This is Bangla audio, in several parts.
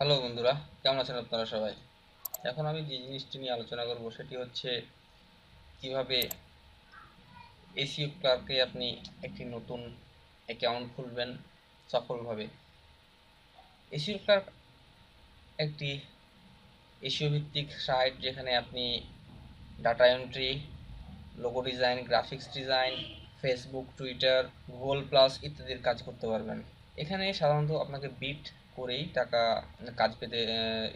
হ্যালো বন্ধুরা, কেমন আছেন আপনারা সবাই? এখন আমি যে জিনিসটি নিয়ে আলোচনা করব সেটি হচ্ছে কিভাবে এসইও ক্লার্কে আপনি একটি নতুন অ্যাকাউন্ট খুলবেন সফলভাবে। এসইও ক্লার্ক একটি এসইও ভিত্তিক সাইট যেখানে আপনি data entry, logo design, graphics design, Facebook, Twitter, Google plus ইত্যাদির কাজ করতে পারবেন। এখানে সাধারণত আপনাকে বিট করেই টাকা কাজ পেতে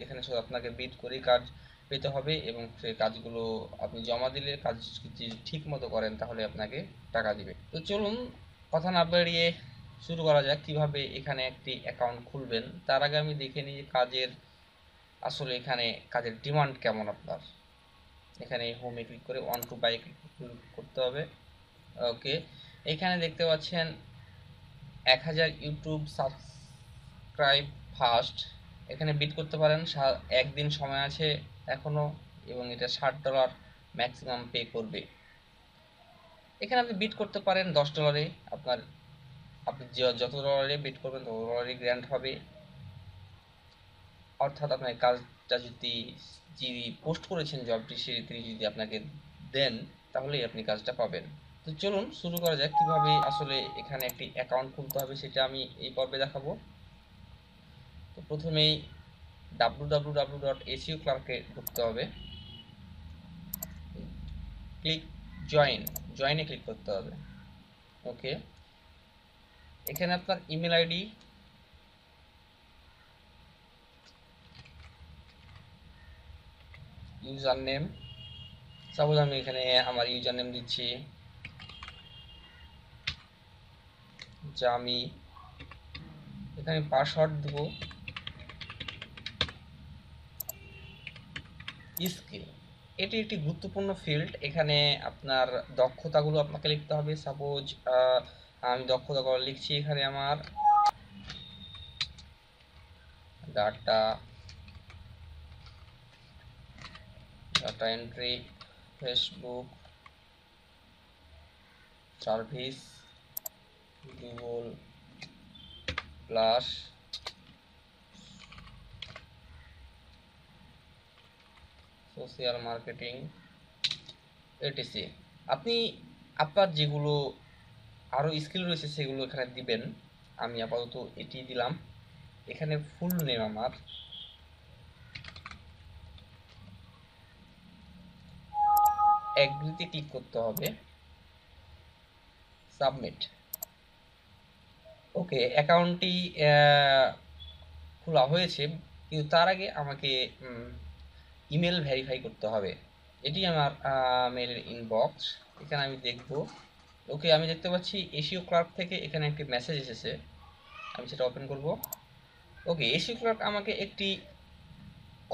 এখানে শুধু আপনাকে বিট করেই কাজ পেতে হবে এবং সেই কাজগুলো আপনি জমা দিলে কাজ যদি ঠিক মতো করেন তাহলে আপনাকে টাকা দিবে। তো চলুন কথা না বাড়িয়ে শুরু করা যাক কিভাবে এখানে একটি অ্যাকাউন্ট খুলবেন। তার আগে আমি দেখে নিই যে আসলে এখানে কাজের ডিমান্ড কেমন আপনার। এখানে হোমে ক্লিক করে অন টু বাই ক্লিক করতে হবে। ওকে, এখানে দেখতে পাচ্ছেন 1000 ইউটিউব সাবস্ক্রাইব ফার্স্ট। এখানে বিট করতে পারেন, একদিন সময় আছে এখনো, এবং এটা $60 ম্যাক্সিমাম পে করবে। এখানে আপনি বিট করতে পারেন $10। আপনি যত ডলারে বিট করবেন তত ডলারই গ্র্যান্ট হবে। অর্থাৎ আপনার কাজটা যদি যিনি পোস্ট করেছেন জবটি তিনি যদি আপনাকে দেন তাহলেই আপনি কাজটা পাবেন। তো চলুন শুরু করা যাক কিভাবে আসলে এখানে একটি অ্যাকাউন্ট খুলতে হবে সেটা আমি এই পর্বে দেখাবো। তো প্রথমেই www.seoclark-এ ঢুকতে হবে। ক্লিক জয়েনে ক্লিক করতে হবে। ওকে, এখানে আপনার email ID, user name, suppose আমি এখানে আমার ইউজার নেম দিচ্ছি জামি। এখানে পাসওয়ার্ড দেবো স্কিল। এটি একটি গুরুত্বপূর্ণ ফিল্ড। এখানে আপনার দক্ষতাগুলো আপনাকে লিখতে হবে। সাপোজ আমি দক্ষতাগুলো লিখছি এখানে আমার data entry, Facebook service, Google plus, social marketing, ATC. আপনি আপনার যেগুলো আরও স্কিল রয়েছে সেগুলো এখানে দিবেন। আমি আপাতত এটি দিলাম। এখানে ফুল নেম আমার, এগ্রিতে ক্লিক করতে হবে, সাবমিট। ওকে, অ্যাকাউন্টটি খোলা হয়েছে, কিন্তু তার আগে আমাকে ইমেল ভেরিফাই করতে হবে। এটি আমার মেলের ইনবক্স। এখানে আমি দেখব। ওকে, আমি দেখতে পাচ্ছি এসইও ক্লার্ক থেকে এখানে একটি মেসেজ এসেছে। আমি সেটা ওপেন করব। ওকে, এসইও ক্লার্ক আমাকে একটি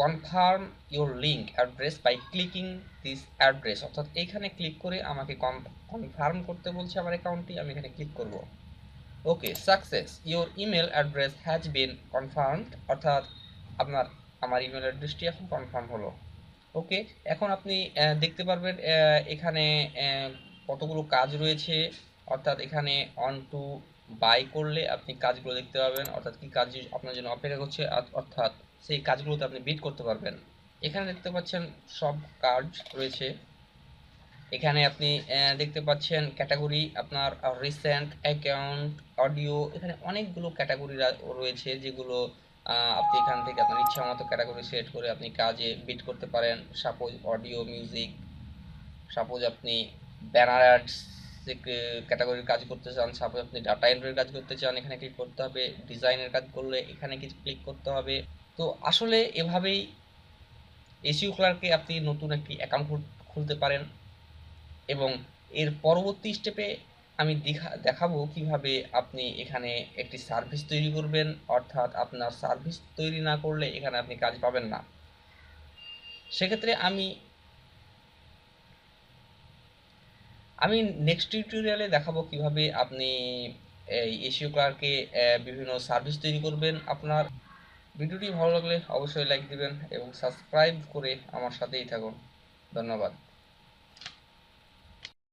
confirm your link address by clicking this address, অর্থাৎ এইখানে ক্লিক করে আমাকে কনফার্ম করতে বলছে আমার অ্যাকাউন্টটি। আমি এখানে ক্লিক করব। Okay, success, your email address has been confirmed, অর্থাৎ আমার ইমেল অ্যাড্রেসটি এখন কনফার্ম হলো। ওকে, এখন আপনি দেখতে পারবেন এখানে কতগুলো কাজ রয়েছে। অর্থাৎ এখানে অন টু বাই করলে আপনি কাজগুলো দেখতে পাবেন, অর্থাৎ কি কাজ আপনার জন্য অপেক্ষা করছে, অর্থাৎ সেই কাজগুলোতে আপনি বিট করতে পারবেন। এখানে দেখতে পাচ্ছেন সব কাজ রয়েছে। এখানে আপনি দেখতে পাচ্ছেন ক্যাটাগরি, আপনার রিসেন্ট, অ্যাকাউন্ট, অডিও। এখানে অনেকগুলো ক্যাটাগরি রয়েছে যেগুলো আপনি এখান থেকে আপনার ইচ্ছা মতো ক্যাটাগরি সেট করে আপনি কাজে বিট করতে পারেন। Suppose audio, music. সাপোজ আপনি ব্যানার অ্যাডস ক্যাটাগরির কাজ করতে চান। সাপোজ আপনি ডাটা এন্ট্রির কাজ করতে চান, এখানে ক্লিক করতে হবে। ডিজাইনের কাজ করলে এখানে কিছু ক্লিক করতে হবে। তো আসলে এভাবেই এসইও ক্লার্কে আপনি নতুন একটি অ্যাকাউন্ট খুলতে পারেন, এবং এর পরবর্তী স্টেপে আমি দেখাবো কিভাবে আপনি এখানে একটি সার্ভিস তৈরি করবেন। অর্থাৎ আপনার সার্ভিস তৈরি না করলে এখানে আপনি কাজ পাবেন না। সেক্ষেত্রে আমি নেক্সট টিউটোরিয়ালে দেখাবো কিভাবে আপনি এই এসইও ক্লার্কে বিভিন্ন সার্ভিস তৈরি করবেন। আপনার ভিডিওটি ভালো লাগলে অবশ্যই লাইক দিবেন এবং সাবস্ক্রাইব করে আমার সাথেই থাকুন। ধন্যবাদ।